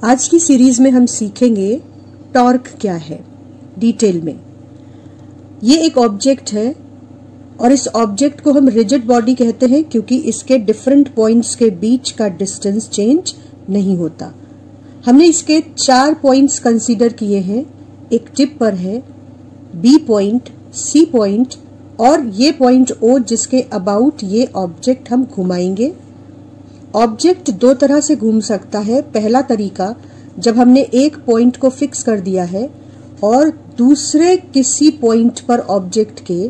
आज की सीरीज में हम सीखेंगे टॉर्क क्या है डिटेल में। ये एक ऑब्जेक्ट है और इस ऑब्जेक्ट को हम रिजिड बॉडी कहते हैं क्योंकि इसके डिफरेंट पॉइंट्स के बीच का डिस्टेंस चेंज नहीं होता। हमने इसके 4 पॉइंट्स कंसीडर किए हैं। एक टिप पर है, बी पॉइंट, सी पॉइंट और ये पॉइंट ओ जिसके अबाउट ये ऑब्जेक्ट हम घुमाएंगे। ऑब्जेक्ट 2 तरह से घूम सकता है। पहला तरीका, जब हमने एक पॉइंट को फिक्स कर दिया है और दूसरे किसी पॉइंट पर ऑब्जेक्ट के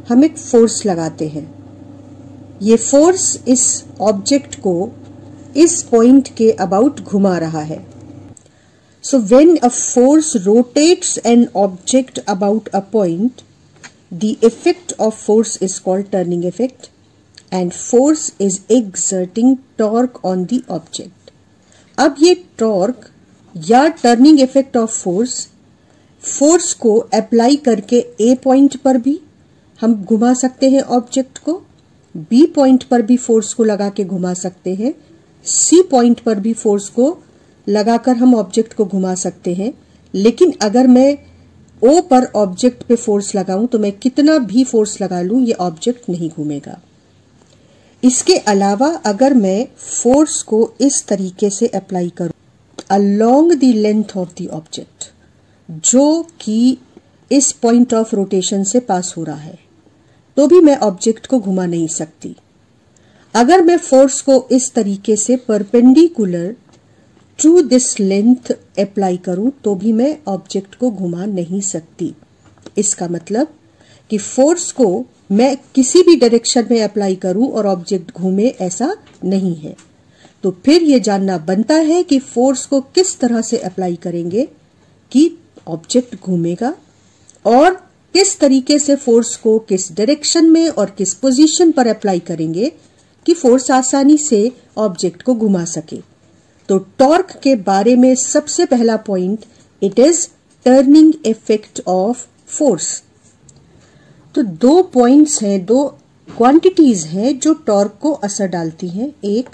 हम एक फोर्स लगाते हैं। ये फोर्स इस ऑब्जेक्ट को इस पॉइंट के अबाउट घुमा रहा है। So when a force rotates an object about a point, the effect of force is called turning effect and force is exerting torque on the object। अब ये टॉर्क या टर्निंग इफेक्ट ऑफ फोर्स को apply करके ए point पर भी हम घुमा सकते हैं ऑब्जेक्ट को, बी पॉइंट पर भी फोर्स को लगा के घुमा सकते हैं, सी पॉइंट पर भी फोर्स को लगाकर हम ऑब्जेक्ट को घुमा सकते हैं। लेकिन अगर मैं ओ पर ऑब्जेक्ट पे फोर्स लगाऊं तो मैं कितना भी फोर्स लगा लूं ये ऑब्जेक्ट नहीं घूमेगा। इसके अलावा अगर मैं फोर्स को इस तरीके से अप्लाई करूं along the length of the object जो कि इस पॉइंट ऑफ रोटेशन से पास हो रहा है, तो भी मैं ऑब्जेक्ट को घुमा नहीं सकती। अगर मैं फोर्स को इस तरीके से perpendicular to this length apply करूं तो भी मैं ऑब्जेक्ट को घुमा नहीं सकती। इसका मतलब कि फोर्स को मैं किसी भी डायरेक्शन में अप्लाई करूं और ऑब्जेक्ट घूमे, ऐसा नहीं है। तो फिर यह जानना बनता है कि फोर्स को किस तरह से अप्लाई करेंगे कि ऑब्जेक्ट घूमेगा और किस तरीके से फोर्स को किस डायरेक्शन में और किस पोजीशन पर अप्लाई करेंगे कि फोर्स आसानी से ऑब्जेक्ट को घुमा सके। तो टॉर्क के बारे में सबसे पहला point, it is turning effect of force. तो 2 पॉइंट्स हैं, 2 क्वांटिटीज हैं जो टॉर्क को असर डालती हैं। एक,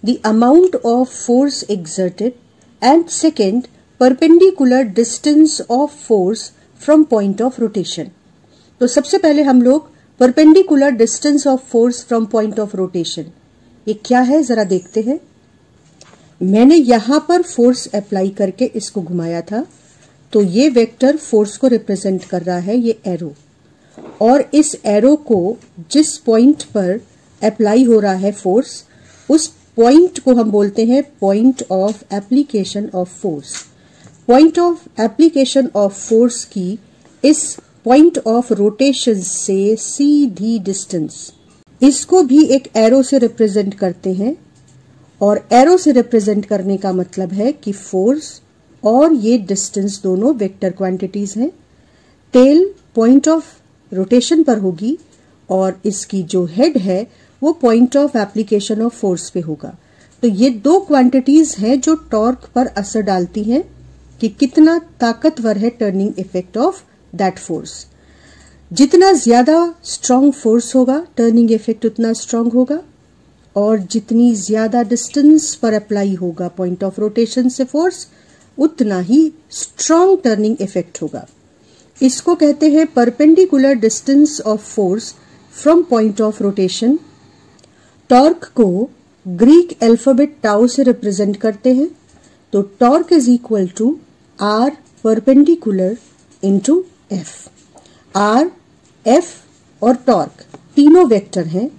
the amount of force exerted and second, perpendicular distance of force from point of rotation. तो सबसे पहले हम लोग perpendicular distance of force from point of rotation, ये क्या है जरा देखते हैं। मैंने यहां पर फोर्स अप्लाई करके इसको घुमाया था, तो ये वेक्टर फोर्स को रिप्रेजेंट कर रहा है, ये एरो, और इस एरो को जिस पॉइंट पर अप्लाई हो रहा है फोर्स, उस पॉइंट को हम बोलते हैं point of application of force. Point of application of force की इस पॉइंट ऑफ रोटेशन से सीधी डिस्टेंस, इसको भी एक एरो से रिप्रेजेंट करते हैं। और एरो से रिप्रेजेंट करने का मतलब है कि फोर्स और ये डिस्टेंस दोनों वेक्टर क्वांटिटीज हैं। टेल पॉइंट ऑफ रोटेशन पर होगी और इसकी जो हेड है वो point of application of force पे होगा। तो ये 2 क्वांटिटीज हैं जो टॉर्क पर असर डालती हैं कि कितना ताकतवर है turning effect of that force. जितना ज्यादा स्ट्रांग फोर्स होगा टर्निंग इफेक्ट उतना स्ट्रांग होगा, और जितनी ज्यादा डिस्टेंस पर अप्लाई होगा पॉइंट ऑफ रोटेशन से फोर्स, उतना ही स्ट्रांग टर्निंग इफेक्ट होगा। इसको कहते हैं perpendicular distance of force from point of rotation. Torque को ग्रीक अल्फाबेट टाउ से रिप्रेजेंट करते हैं। तो torque is equal to R perpendicular into F. R, F और टॉर्क तीनों वेक्टर हैं।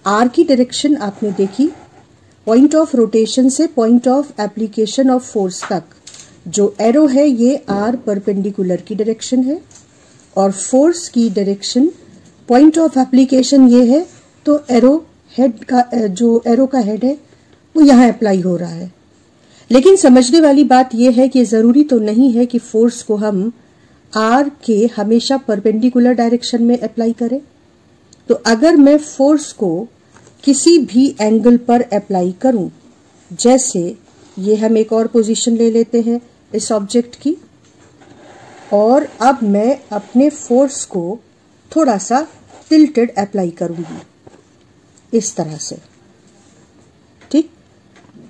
आर की डायरेक्शन आपने देखी, पॉइंट ऑफ रोटेशन से point of application of force तक जो एरो है ये आर परपेंडिकुलर की डायरेक्शन है, और फोर्स की डायरेक्शन पॉइंट ऑफ एप्लीकेशन ये है, तो एरो हेड का जो एरो का हेड है वो यहां अप्लाई हो रहा है। लेकिन समझने वाली बात यह है कि जरूरी तो नहीं है कि फोर्स को हम आर के हमेशा परपेंडिकुलर डायरेक्शन में अप्लाई करें। तो अगर मैं फोर्स को किसी भी एंगल पर अप्लाई करूं, जैसे ये हम एक और पोजीशन ले लेते हैं इस ऑब्जेक्ट की, और अब मैं अपने फोर्स को थोड़ा सा टिल्टेड अप्लाई करूंगी इस तरह से, ठीक।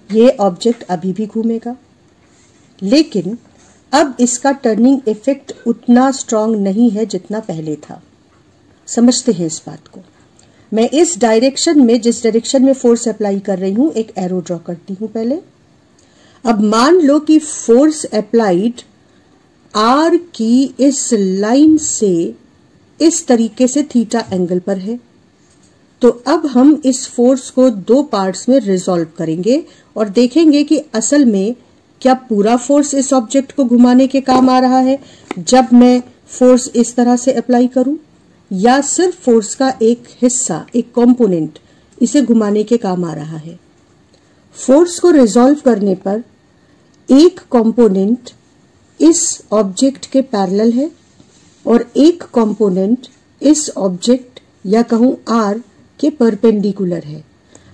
ये ऑब्जेक्ट अभी भी घूमेगा, लेकिन अब इसका टर्निंग इफेक्ट उतना स्ट्रांग नहीं है जितना पहले था। समझते हैं इस बात को। मैं इस डायरेक्शन में, जिस डायरेक्शन में फोर्स अप्लाई कर रही हूं, एक एरो ड्रॉ करती हूं पहले। अब मान लो कि फोर्स अप्लाइड आर की इस लाइन से इस तरीके से थीटा एंगल पर है। तो अब हम इस फोर्स को दो पार्ट्स में रिजॉल्व करेंगे और देखेंगे कि असल में क्या पूरा फोर्स इस ऑब्जेक्ट को घुमाने के काम आ रहा है जब मैं फोर्स इस तरह से अप्लाई करूं, या सिर्फ फोर्स का एक हिस्सा, एक कंपोनेंट इसे घुमाने के काम आ रहा है। फोर्स को रिजॉल्व करने पर एक कंपोनेंट इस ऑब्जेक्ट के पैरेलल है और एक कंपोनेंट इस ऑब्जेक्ट या कहूं आर के परपेंडिकुलर है।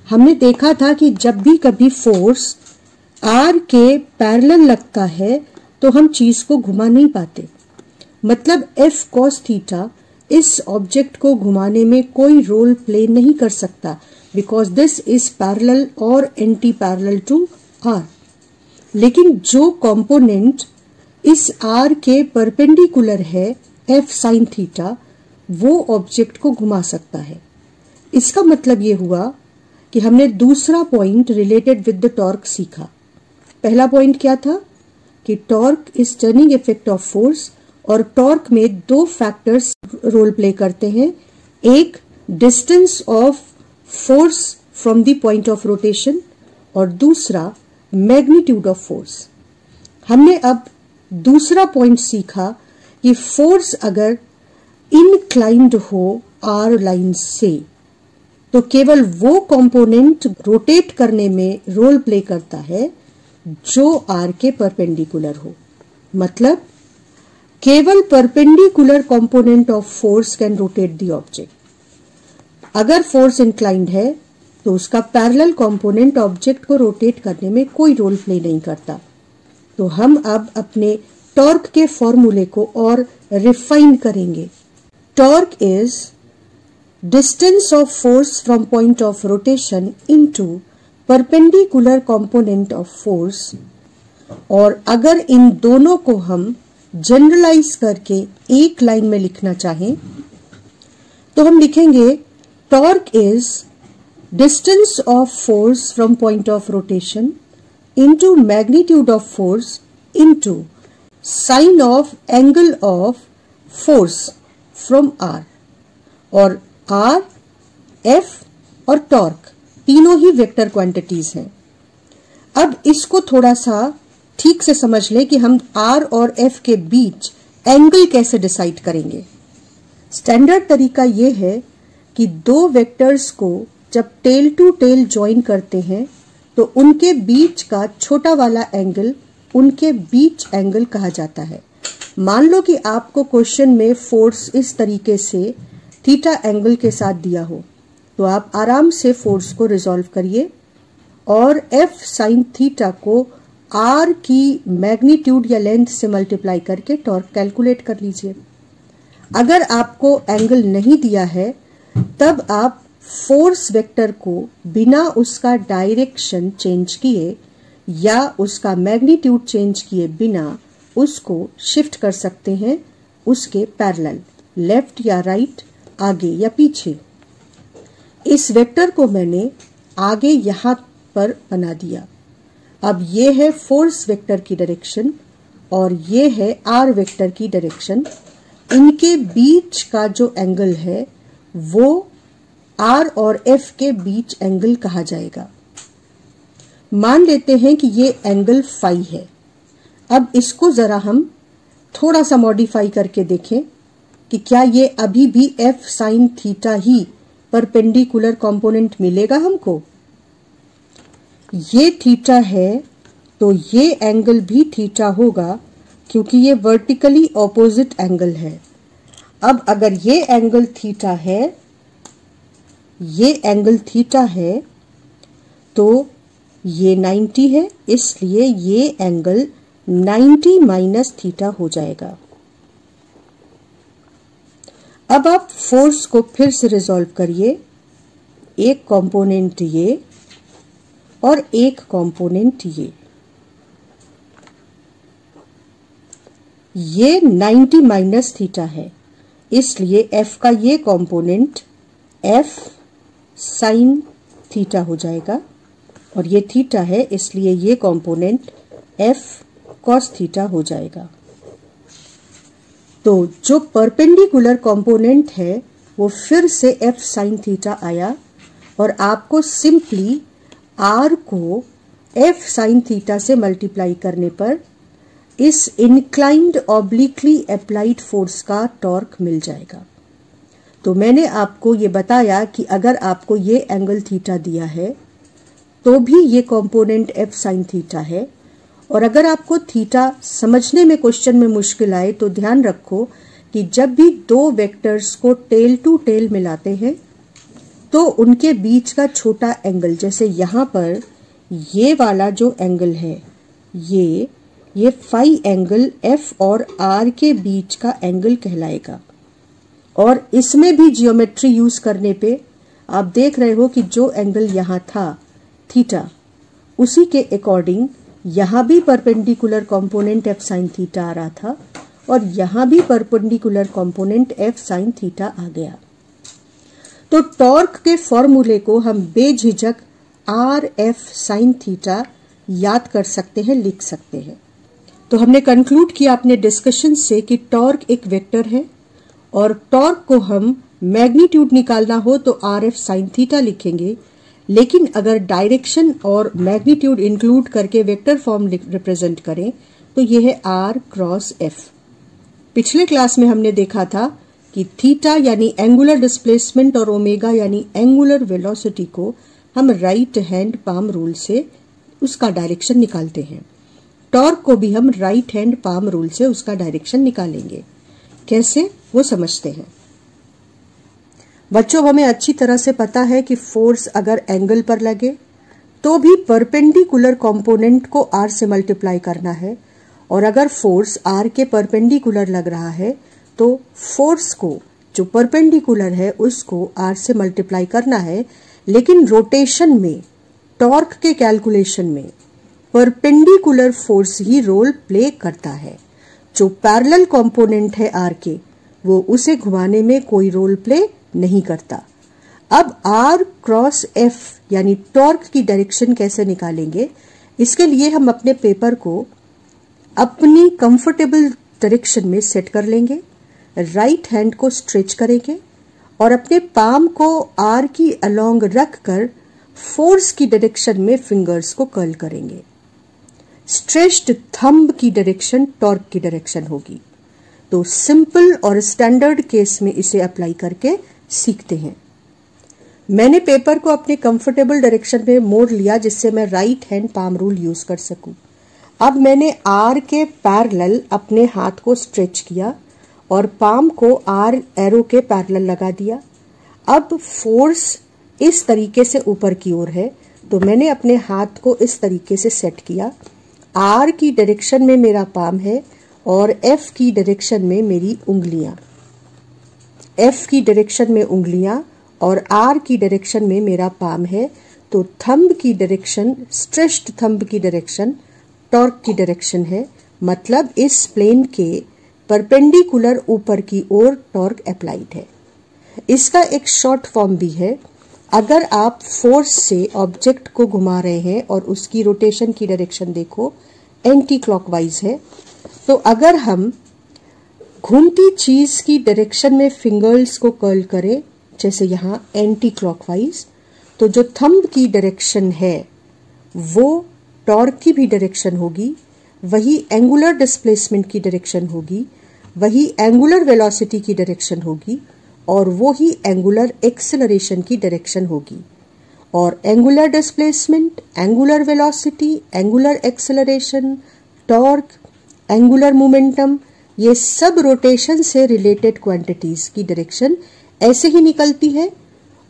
हमने देखा था कि जब भी कभी फोर्स आर के पैरेलल लगता है तो हम चीज को घुमा नहीं पाते। मतलब एफ कॉस थीटा इस ऑब्जेक्ट को घुमाने में कोई रोल प्ले नहीं कर सकता, बिकॉज दिस इज पैरेलल और एंटी पैरेलल टू आर। लेकिन जो कंपोनेंट इस आर के परपेंडिकुलर है, एफ साइन थीटा, वो ऑब्जेक्ट को घुमा सकता है। इसका मतलब ये हुआ कि हमने दूसरा point related with the torque सीखा। पहला पॉइंट क्या था कि torque is turning effect of force, और टॉर्क में दो फैक्टर्स रोल प्ले करते हैं। एक distance of force from the point of rotation और दूसरा मैग्नीट्यूड ऑफ फोर्स। हमने अब दूसरा पॉइंट सीखा कि फोर्स अगर इनक्लाइंड हो आर लाइन से तो केवल वो कंपोनेंट रोटेट करने में रोल प्ले करता है जो आर के परपेंडिकुलर हो। मतलब केवल perpendicular component of force can rotate the object. अगर फोर्स इंक्लाइंड है तो उसका पैरेलल कंपोनेंट ऑब्जेक्ट को रोटेट करने में कोई रोल प्ले नहीं करता। तो हम अब अपने टॉर्क के फॉर्मूले को और रिफाइन करेंगे। Torque is distance of force from point of rotation into perpendicular component of force. और अगर इन दोनों को हम जनरलाइज करके एक लाइन में लिखना चाहें तो हम लिखेंगे torque is distance of force from point of rotation into magnitude of force into sine of angle of force from R. और आर, एफ और टॉर्क तीनों ही वेक्टर क्वांटिटीज हैं। अब इसको थोड़ा सा ठीक से समझ ले कि हम आर और एफ के बीच एंगल कैसे डिसाइड करेंगे। स्टैंडर्ड तरीका यह है कि दो वेक्टर्स को जब टेल टू टेल ज्वाइन करते हैं तो उनके बीच का छोटा वाला एंगल उनके बीच एंगल कहा जाता है। मान लो कि आपको क्वेश्चन में फोर्स इस तरीके से थीटा एंगल के साथ दिया हो, तो आप आराम से फोर्स को रिजॉल्व करिए और एफ साइन थीटा को आर की मैग्नीट्यूड या लेंथ से मल्टीप्लाई करके टॉर्क कैलकुलेट कर लीजिए। अगर आपको एंगल नहीं दिया है तब आप फोर्स वेक्टर को बिना उसका डायरेक्शन चेंज किए या उसका मैग्नीट्यूड चेंज किए बिना उसको शिफ्ट कर सकते हैं उसके पैरेलल, लेफ्ट या राइट, आगे या पीछे। इस वेक्टर को मैंने आगे यहां पर बना दिया। अब ये है फोर्स वेक्टर की डायरेक्शन और ये है आर वेक्टर की डायरेक्शन। इनके बीच का जो एंगल है वो आर और एफ के बीच एंगल कहा जाएगा। मान लेते हैं कि ये एंगल फाई है। अब इसको जरा हम थोड़ा सा मॉडिफाई करके देखें कि क्या ये अभी भी एफ साइन थीटा ही परपेंडिकुलर कंपोनेंट मिलेगा हमको। ये थीटा है तो ये एंगल भी थीटा होगा क्योंकि ये वर्टिकली ऑपोजिट एंगल है। अब अगर ये एंगल थीटा है, ये एंगल थीटा है तो ये 90 है, इसलिए ये एंगल 90 माइनस थीटा हो जाएगा। अब आप फोर्स को फिर से रिजॉल्व करिए। एक कंपोनेंट ये और एक कंपोनेंट ये। ये 90 माइनस थीटा है, इसलिए f का ये कंपोनेंट f साइन थीटा हो जाएगा, और ये थीटा है इसलिए ये कंपोनेंट f कॉस थीटा हो जाएगा। तो जो परपेंडिकुलर कंपोनेंट है वो फिर से f साइन थीटा आया, और आपको सिंपली r को f साइन थीटा से मल्टीप्लाई करने पर इस इंक्लाइंड ऑब्लिकली अप्लाइड फोर्स का टॉर्क मिल जाएगा। तो मैंने आपको ये बताया कि अगर आपको ये एंगल थीटा दिया है तो भी ये कंपोनेंट f साइन थीटा है, और अगर आपको थीटा समझने में क्वेश्चन में मुश्किल आए तो ध्यान रखो कि जब भी दो वेक्टर्स को टेल टू टेल मिलाते हैं तो उनके बीच का छोटा एंगल, जैसे यहां पर ये वाला जो एंगल है ये फाई एंगल f और r के बीच का एंगल कहलाएगा। और इसमें भी जियोमेट्री यूज करने पे आप देख रहे हो कि जो एंगल यहां था थीटा, उसी के अकॉर्डिंग यहां भी perpendicular component f sine theta आ रहा था, और यहां भी perpendicular component f sine theta आ गया। तो टॉर्क के फॉर्मूले को हम बेझिझक आर एफ साइन थीटा याद कर सकते हैं, लिख सकते हैं। तो हमने कंक्लूड किया अपने डिस्कशन से कि टॉर्क एक वेक्टर है, और टॉर्क को हम मैग्नीट्यूड निकालना हो तो आर एफ साइन थीटा लिखेंगे, लेकिन अगर डायरेक्शन और मैग्नीट्यूड इंक्लूड करके वेक्टर फॉर्म रिप्रेजेंट करें तो यह है आर क्रॉस एफ। पिछले क्लास में हमने देखा था कि थीटा यानी एंगुलर डिस्प्लेसमेंट और ओमेगा यानी एंगुलर वेलोसिटी को हम राइट हैंड पाम रूल से उसका डायरेक्शन निकालते हैं। टॉर्क को भी हम राइट हैंड पाम रूल से उसका डायरेक्शन निकालेंगे। कैसे, वो समझते हैं। बच्चों, हमें अच्छी तरह से पता है कि फोर्स अगर एंगल पर लगे तो भी परपेंडिकुलर कंपोनेंट को r से मल्टीप्लाई करना है, और अगर फोर्स r के परपेंडिकुलर लग रहा है तो फोर्स को जो परपेंडिकुलर है उसको r से मल्टीप्लाई करना है। लेकिन रोटेशन में, टॉर्क के कैलकुलेशन में परपेंडिकुलर फोर्स ही रोल प्ले करता है। जो पैरेलल कंपोनेंट है r के, वो उसे घुमाने में कोई रोल प्ले नहीं करता। अब r क्रॉस f यानी टॉर्क की डायरेक्शन कैसे निकालेंगे, इसके लिए हम अपने पेपर को अपनी कंफर्टेबल डायरेक्शन में सेट कर लेंगे, राइट हैंड को स्ट्रेच करेंगे और अपने पाम को r की अलोंग रखकर फोर्स की डायरेक्शन में फिंगर्स को कर्ल करेंगे। स्ट्रेच्ड थंब की डायरेक्शन टॉर्क की डायरेक्शन होगी। तो सिंपल और स्टैंडर्ड केस में इसे अप्लाई करके सीखते हैं। मैंने पेपर को अपने कंफर्टेबल डायरेक्शन में मोड़ लिया जिससे मैं right hand palm rule use कर सकूं। अब मैंने आर के पैरेलल अपने हाथ को स्ट्रेच किया और पाम को आर एरो के पैरेलल लगा दिया। अब फोर्स इस तरीके से ऊपर की ओर है, तो मैंने अपने हाथ को इस तरीके से सेट किया। आर की डायरेक्शन में मेरा पाम है और एफ की डायरेक्शन में मेरी उंगलियां, एफ की डायरेक्शन में उंगलियां और आर की डायरेक्शन में मेरा पाम है। तो थंब की डायरेक्शन, स्ट्रेच्ड थंब की डायरेक्शन टॉर्क की डायरेक्शन है, मतलब इस प्लेन के परपेंडिकुलर ऊपर की ओर टॉर्क अप्लाइड है। इसका एक शॉर्ट फॉर्म भी है। अगर आप फोर्स से ऑब्जेक्ट को घुमा रहे हैं और उसकी रोटेशन की डायरेक्शन देखो एंटी क्लॉकवाइज है, तो अगर हम घूमती चीज की डायरेक्शन में फिंगर्स को कर्ल करें, जैसे यहां एंटी क्लॉकवाइज, तो जो थंब की डायरेक्शन है वो टॉर्क की भी डायरेक्शन होगी, वही एंगुलर डिस्प्लेसमेंट की डायरेक्शन होगी, वही एंगुलर वेलोसिटी की डायरेक्शन होगी और वो ही एंगुलर एक्सेलरेशन की डायरेक्शन होगी। और angular displacement, angular velocity, angular acceleration, torque, angular momentum, ये सब रोटेशन से रिलेटेड क्वांटिटीज की डायरेक्शन ऐसे ही निकलती है।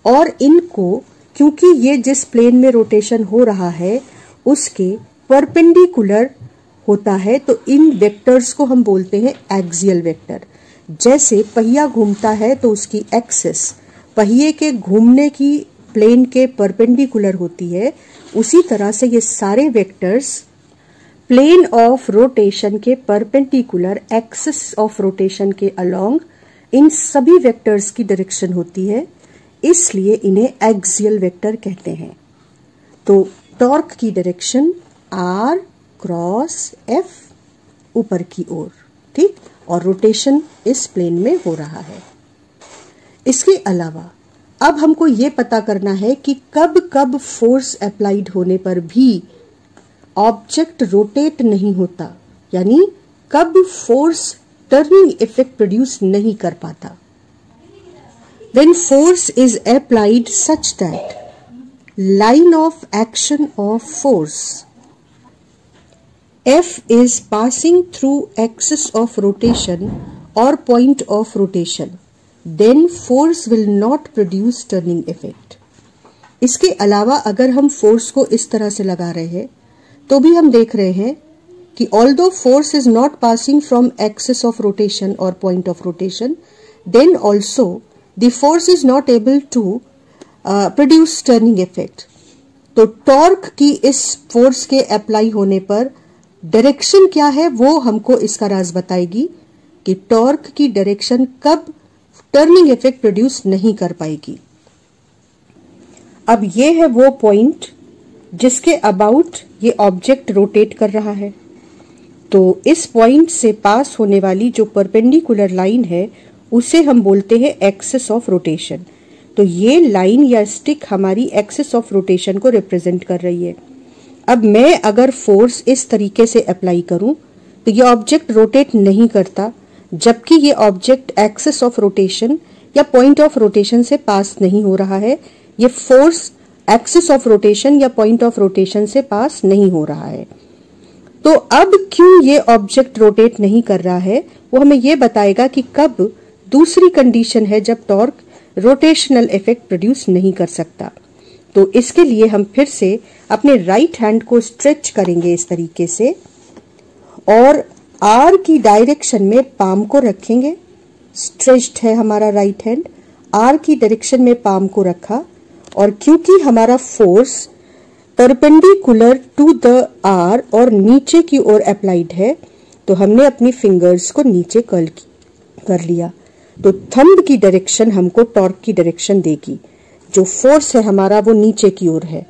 और इनको, क्योंकि ये जिस प्लेन में रोटेशन हो रहा है उसके परपेंडिकुलर होता है, तो इन वेक्टर्स को हम बोलते हैं एक्सियल वेक्टर। जैसे पहिया घूमता है तो उसकी एक्सिस पहिए के घूमने की प्लेन के परपेंडिकुलर होती है, उसी तरह से ये सारे वेक्टर्स प्लेन ऑफ रोटेशन के परपेंडिकुलर एक्सिस ऑफ रोटेशन के अलोंग इन सभी वेक्टर्स की डायरेक्शन होती है, इसलिए इन्हें एक्सियल वेक्टर कहते हैं। तो टॉर्क की डायरेक्शन r क्रॉस f ऊपर की ओर, ठीक, और रोटेशन इस प्लेन में हो रहा है। इसके अलावा अब हमको ये पता करना है कि कब कब फोर्स अप्लाइड होने पर भी ऑब्जेक्ट रोटेट नहीं होता, यानी कब फोर्स टर्निंग इफेक्ट प्रोड्यूस नहीं कर पाता। When force is applied such that line of action of force F is passing through axis of rotation or point of rotation, then force will not produce turning effect. इसके अलावा अगर हम force को इस तरह से लगा रहे हैं तो भी हम देख रहे हैं कि although force is not passing from axis of rotation or point of rotation, then also the force is not able to produce turning effect. तो टॉर्क की इस फोर्स के अप्लाई होने पर डायरेक्शन क्या है वो हमको इसका राज बताएगी कि टॉर्क की डायरेक्शन कब टर्निंग इफेक्ट प्रोड्यूस नहीं कर पाएगी। अब ये है वो पॉइंट जिसके अबाउट ये ऑब्जेक्ट रोटेट कर रहा है। तो इस पॉइंट से पास होने वाली जो परपेंडिकुलर लाइन है उसे हम बोलते हैं एक्सिस ऑफ रोटेशन। तो ये लाइन या स्टिक हमारी एक्सिस ऑफ रोटेशन को रिप्रेजेंट कर रही है। अब मैं अगर फोर्स इस तरीके से अप्लाई करूं तो ये ऑब्जेक्ट रोटेट नहीं करता, जबकि ये ऑब्जेक्ट एक्सिस ऑफ रोटेशन या पॉइंट ऑफ रोटेशन से पास नहीं हो रहा है। ये फोर्स एक्सिस ऑफ रोटेशन या पॉइंट ऑफ रोटेशन से पास नहीं हो रहा है। तो अब क्यों ये ऑब्जेक्ट रोटेट नहीं कर रहा है वो हमें ये बताएगा कि कब दूसरी कंडीशन है जब टॉर्क रोटेशनल इफेक्ट प्रोड्यूस नहीं कर सकता। तो इसके लिए हम फिर से अपने राइट हैंड को स्ट्रेच करेंगे इस तरीके से और आर की डायरेक्शन में पाम को रखेंगे। स्ट्रेच्ड है हमारा राइट हैंड, आर की डायरेक्शन में पाम को रखा और क्योंकि हमारा force perpendicular to the R और नीचे की ओर अप्लाइड है तो हमने अपनी फिंगर्स को नीचे कर्ल कर लिया। तो थंब की डायरेक्शन हमको टॉर्क की डायरेक्शन देगी। जो फोर्स है हमारा वो नीचे की ओर है,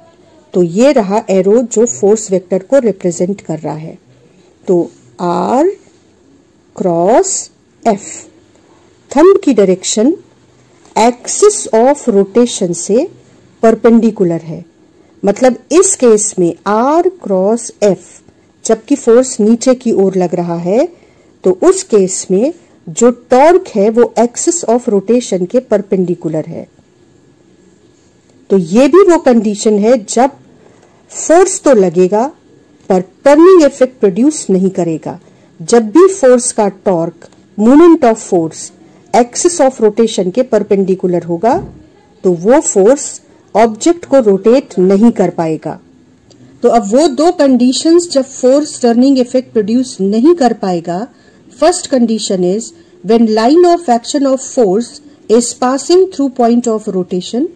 तो ये रहा एरो जो फोर्स वेक्टर को रिप्रेजेंट कर रहा है। तो R क्रॉस F, थंब की डायरेक्शन एक्सिस ऑफ रोटेशन से परपेंडिकुलर है, मतलब इस केस में R क्रॉस F जबकि फोर्स नीचे की ओर लग रहा है तो उस केस में जो टॉर्क है वो एक्सिस ऑफ रोटेशन के परपेंडिकुलर है। तो ये भी वो कंडीशन है जब फोर्स तो लगेगा पर टर्निंग इफेक्ट प्रोड्यूस नहीं करेगा। जब भी फोर्स का torque moment of force axis of rotation के परपेंडिकुलर होगा तो वो फोर्स ऑब्जेक्ट को रोटेट नहीं कर पाएगा। तो अब वो दो कंडीशंस जब फोर्स टर्निंग इफेक्ट प्रोड्यूस नहीं कर पाएगा। First condition is when line of action of force is passing through point of rotation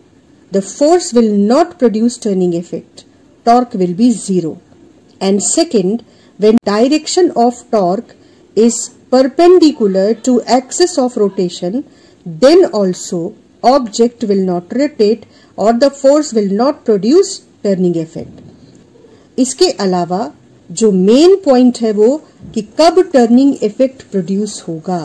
the force will not produce turning effect, torque will be 0. And second, when direction of torque is perpendicular to axis of rotation, then also object will not rotate or the force will not produce turning effect. इसके अलावा जो main point है वो कि कब turning effect produce होगा।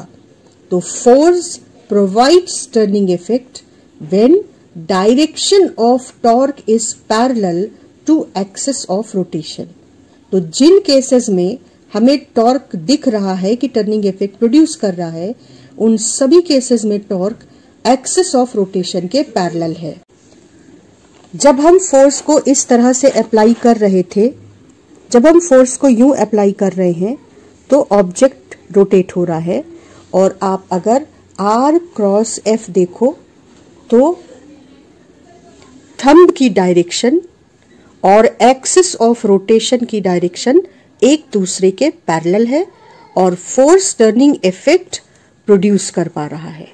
तो force provides turning effect when direction of torque is parallel to axis of rotation. तो जिन केसेस में हमें टॉर्क दिख रहा है कि टर्निंग इफेक्ट प्रोड्यूस कर रहा है उन सभी केसेस में टॉर्क एक्सिस ऑफ रोटेशन के पैरेलल है। जब हम फोर्स को इस तरह से अप्लाई कर रहे थे, जब हम फोर्स को यूं अप्लाई कर रहे हैं तो ऑब्जेक्ट रोटेट हो रहा है और आप अगर R क्रॉस F देखो तो थंब की डायरेक्शन और एक्सिस ऑफ रोटेशन की डायरेक्शन एक दूसरे के पैरेलल है और फोर्स टर्निंग इफेक्ट प्रोड्यूस कर पा रहा है।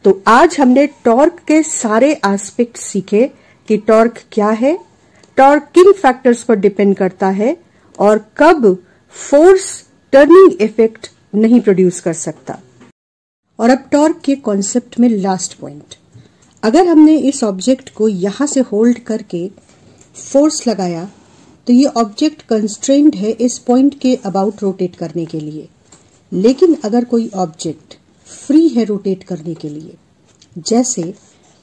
तो आज हमने टॉर्क के सारे एस्पेक्ट सीखे कि टॉर्क क्या है, टॉर्क किन फैक्टर्स पर डिपेंड करता है और कब फोर्स टर्निंग इफेक्ट नहीं प्रोड्यूस कर सकता। और अब टॉर्क के कॉन्सेप्ट में लास्ट पॉइंट, अगर हमने इस ऑब्जेक्ट को यहां से होल्ड करके फोर्स लगाया तो ये ऑब्जेक्ट कंस्ट्रेंड है इस पॉइंट के अबाउट रोटेट करने के लिए। लेकिन अगर कोई ऑब्जेक्ट फ्री है रोटेट करने के लिए, जैसे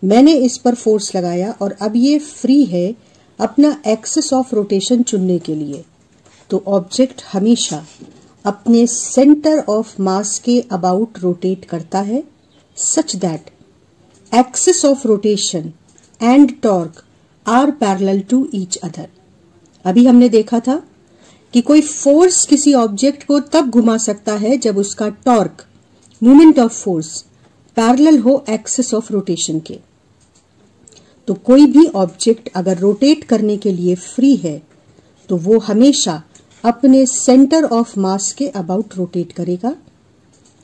मैंने इस पर फोर्स लगाया और अब ये फ्री है अपना एक्सिस ऑफ रोटेशन चुनने के लिए, तो ऑब्जेक्ट हमेशा अपने सेंटर ऑफ मास के अबाउट रोटेट करता है, such that axis of rotation and torque are parallel to each other. अभी हमने देखा था कि कोई फोर्स किसी ऑब्जेक्ट को तब घुमा सकता है जब उसका torque, moment of force, parallel हो एक्सिस ऑफ रोटेशन के। तो कोई भी ऑब्जेक्ट अगर रोटेट करने के लिए फ्री है तो वो हमेशा अपने सेंटर ऑफ मास के अबाउट रोटेट करेगा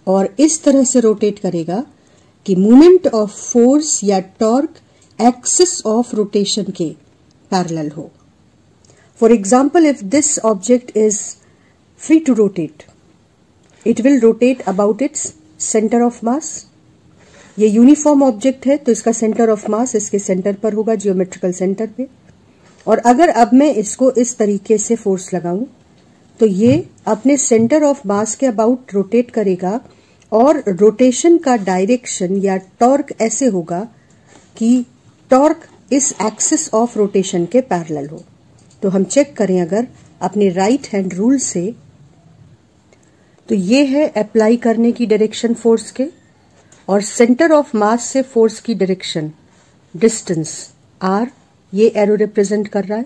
और इस तरह से रोटेट करेगा कि मोमेंट ऑफ फोर्स या टॉर्क एक्सिस ऑफ रोटेशन के पैरेलल हो। For example, if this object is free to rotate, it will rotate about its center of mass. ये यूनिफॉर्म ऑब्जेक्ट है तो इसका सेंटर ऑफ मास इसके सेंटर पर होगा, जियोमेट्रिकल सेंटर पे। और अगर अब मैं इसको इस तरीके से फोर्स लगाऊं तो ये अपने सेंटर ऑफ मास के अबाउट रोटेट करेगा और रोटेशन का डायरेक्शन या टॉर्क ऐसे होगा कि टॉर्क इस एक्सिस ऑफ रोटेशन के पैरेलल हो। तो हम चेक करें अगर अपने राइट हैंड रूल से, तो ये है अप्लाई करने की डायरेक्शन फोर्स के, और सेंटर ऑफ मास से फोर्स की डायरेक्शन डिस्टेंस r, ये एरो रिप्रेजेंट कर रहा है।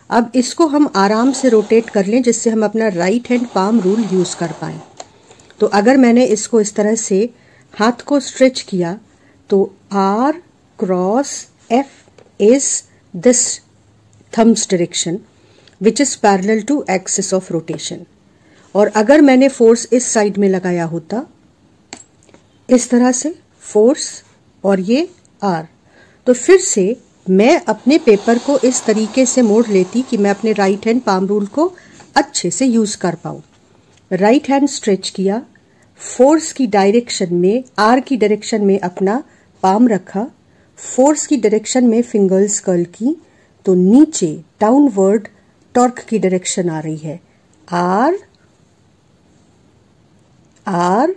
अब इसको हम आराम से रोटेट कर लें जिससे हम अपना right hand palm rule use कर पाए। तो अगर मैंने इसको इस तरह से हाथ को स्ट्रेच किया तो r cross f is this thumb's direction which is parallel to axis of rotation। और अगर मैंने फोर्स इस साइड में लगाया होता इस तरह से फोर्स और ये R, तो फिर से मैं अपने पेपर को इस तरीके से मोड़ लेती कि मैं अपने राइट हैंड पाम रूल को अच्छे से यूज कर पाऊं। राइट हैंड स्ट्रेच किया, फोर्स की डायरेक्शन में, R की डायरेक्शन में अपना पाम रखा, फोर्स की डायरेक्शन में फिंगर्स कर्ल की, तो नीचे डाउनवर्ड टॉर्क की डायरेक्शन आ रही है R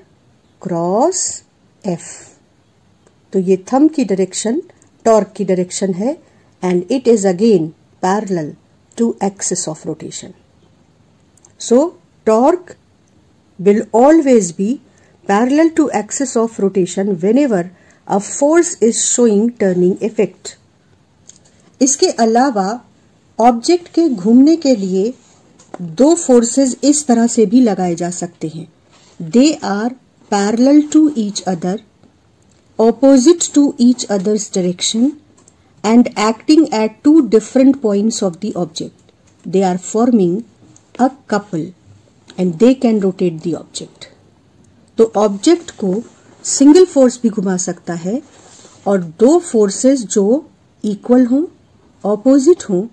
क्रॉस F। तो ये थंब की डायरेक्शन टॉर्क की डायरेक्शन है and it is again parallel to axis of rotation. So torque will always be parallel to axis of rotation whenever a force is showing turning effect। इसके अलावा object के घूमने के लिए दो फोर्सेस इस तरह से भी लगाए जा सकते हैं। They are parallel to each other, opposite to each others direction and acting at two different points of the object. They are forming a couple and they can rotate the object. तो object को single force भी घुमा सकता है और दो forces जो equal हों, ऑपोजिट हों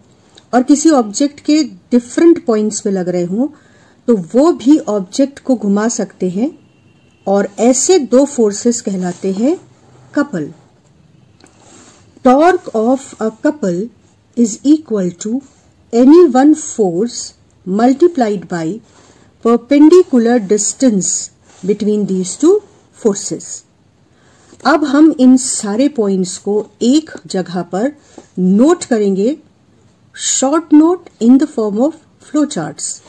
और किसी ऑब्जेक्ट के डिफरेंट पॉइंट्स पे लग रहे हों तो वो भी ऑब्जेक्ट को घुमा सकते हैं और ऐसे दो फोर्सेस कहलाते हैं couple. Torque of a couple is equal to any one force multiplied by perpendicular distance between these two forces. अब हम इन सारे पॉइंट्स को एक जगह पर नोट करेंगे, short note in the form of flow charts.